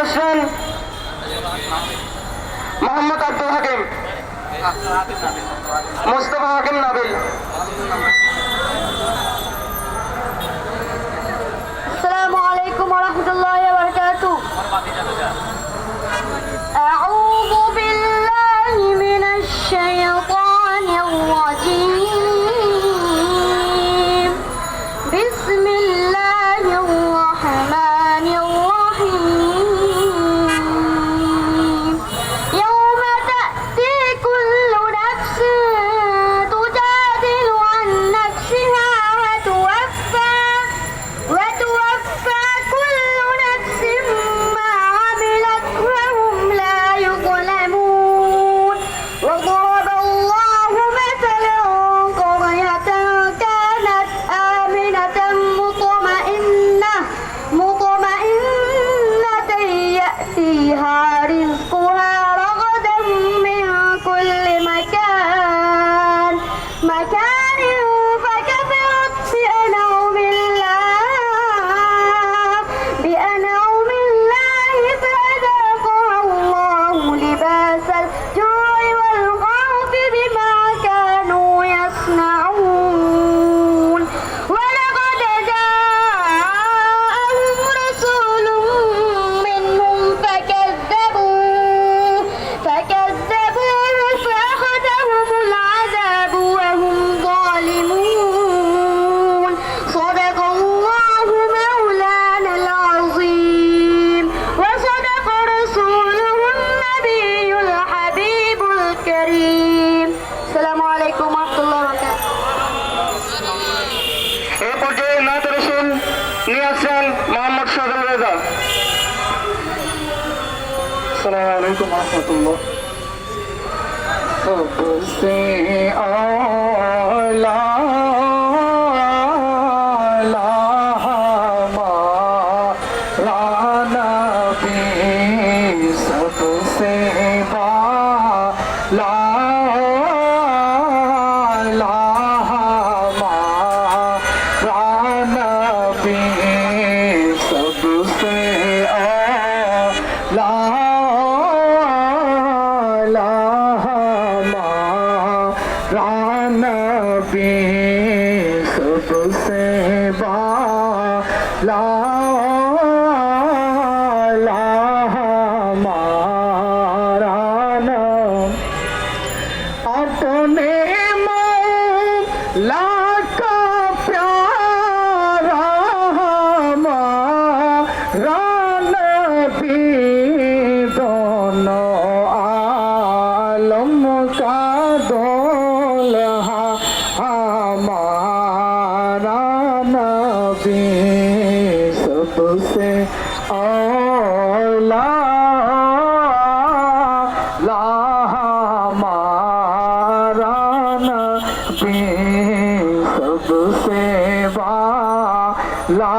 আসছেন মোহাম্মদ আব্দুল হাকিম, মুস্তফা হাকিম নাবিল। আসসালামু আলাইকুম ওয়া রাহমাতুল্লাহি ওয়া বারাকাতুহু। أعوذ بالله من الشيطان الرجيم. بسم الله الرحمن الرحيم. يوم تأتي كل نفس تجادل عن نفسها وتوفى كل نفس ما عملت وهم لا يظلمون. وضرب الله مثلا قرية كانت آمنة مطمئنة يأتيها رزقها رغدا من كل مكان فكفرت بأنعم الله فأذاقها الله لباس الجوع والخوف بما كانوا يصنعون. ولقد جاءهم رسول منهم فكذبوه فأخذهم العذاب وهم ظالمون. صدق الله مولانا العظيم وصدق رسوله النبي الحبيب الكريم. السلام عليكم ورحمة الله وبركاته. এ পর্যায়ে নাত রসুল নিয়ে আসছেন মোহাম্মদ সজল রেজা। अस्सलामु अलैकुम रहमतुल्लाह। सबसे आला हमारा नबी, सबसे बाला हमारा नबी, सबसे आला नबी, सबसे बाला हमारा नाम। अपने मौला का प्यारा हमारा नबी, दोनों आलम का दूल्हा हमारा नबी, सबसे औला हमारा नबी, सबसे वाला